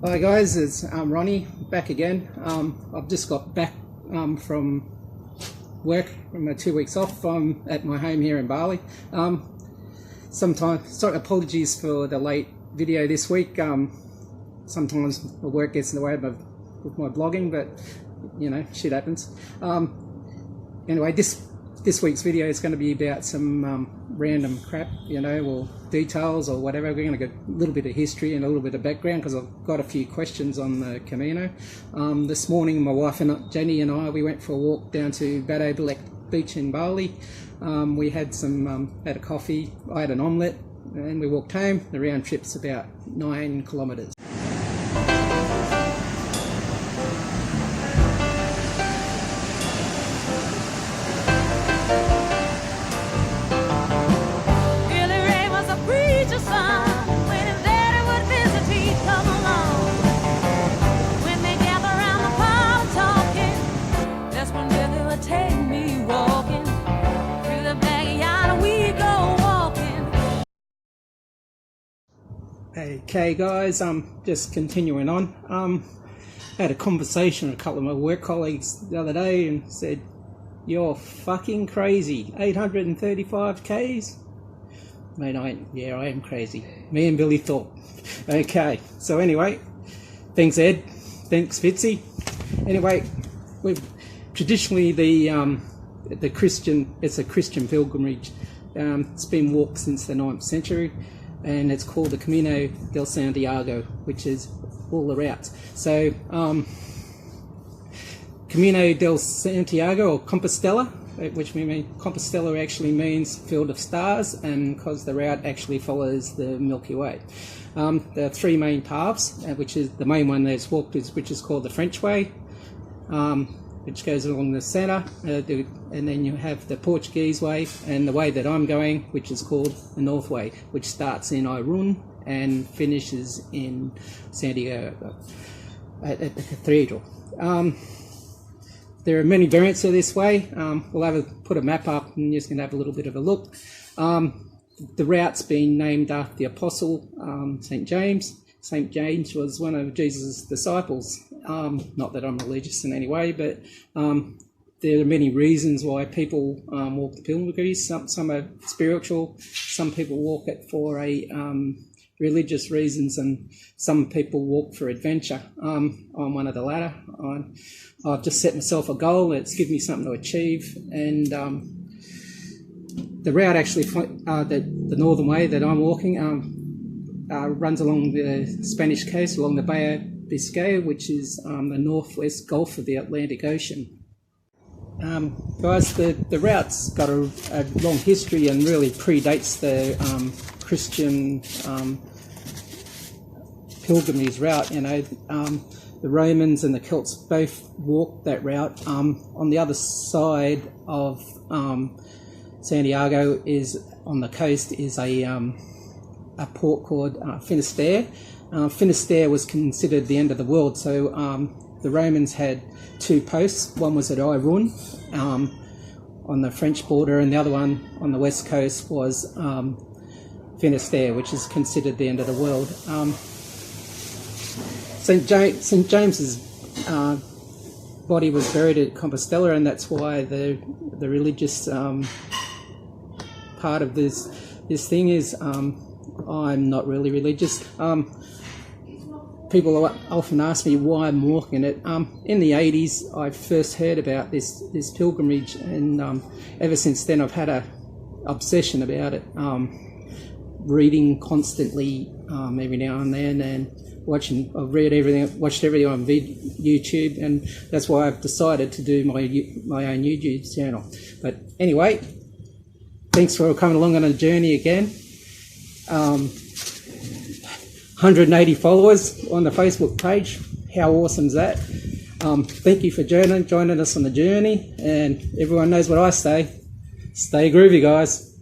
Hi guys, it's Ronnie back again. I've just got back from work from my 2 weeks off. I'm at my home here in Bali. Sorry, apologies for the late video this week. Sometimes my work gets in the way with my blogging, but you know, shit happens. Anyway, this week's video is going to be about some random crap, you know, or details or whatever. We're going to get a little bit of history and a little bit of background because I've got a few questions on the Camino. This morning, my wife and Jenny and I, we went for a walk down to Batu Belek Beach in Bali. We had had a coffee, I had an omelette, and we walked home. The round trip's about 9 kilometres. Okay guys, just continuing on. Had a conversation with a couple of my work colleagues the other day and said, "You're fucking crazy, 835 Ks? Mate, I am crazy. Me and Billy Thorpe." Okay, so anyway, thanks Ed, thanks Fitzy. Anyway, we've traditionally it's a Christian pilgrimage. It's been walked since the 9th century. And it's called the Camino del Santiago, which is all the routes. So, Camino del Santiago, or Compostela, which we mean, Compostela actually means field of stars, and because the route actually follows the Milky Way. There are 3 main paths, which is the main one that's walked, which is called the French Way, which goes along the centre, and then you have the Portuguese way, and the way that I'm going, which is called the North Way, which starts in Irun and finishes in Santiago at the cathedral. There are many variants of this way. We'll put a map up and you're just going to have a little bit of a look. The route's been named after the Apostle St. James. St. James was one of Jesus' disciples. Not that I'm religious in any way, but there are many reasons why people walk the pilgrimage. Some are spiritual, some people walk it for religious reasons, and some people walk for adventure. I'm one of the latter. I've just set myself a goal that's given me something to achieve, and the route actually, the northern way that I'm walking, runs along the Spanish coast, along the Bay of Biscay, which is the northwest Gulf of the Atlantic Ocean. Guys, the route's got a long history and really predates the Christian pilgrimage route. You know, the Romans and the Celts both walked that route. On the other side of Santiago, is on the coast, is a port called Finisterre. Finisterre was considered the end of the world, so the Romans had 2 posts. One was at Irun on the French border, and the other one on the west coast was Finisterre, which is considered the end of the world. St. James's body was buried at Compostela, and that's why the religious part of this thing is. I'm not really religious. People often ask me why I'm walking it. In the 80s, I first heard about this pilgrimage, and ever since then I've had an obsession about it. Reading constantly, every now and then, and watching. I've watched everything on YouTube, and that's why I've decided to do my own YouTube channel. But anyway, thanks for coming along on a journey again. 180 followers on the Facebook page. How awesome is that? Thank you for joining us on the journey, and everyone knows what I say. Stay groovy, guys.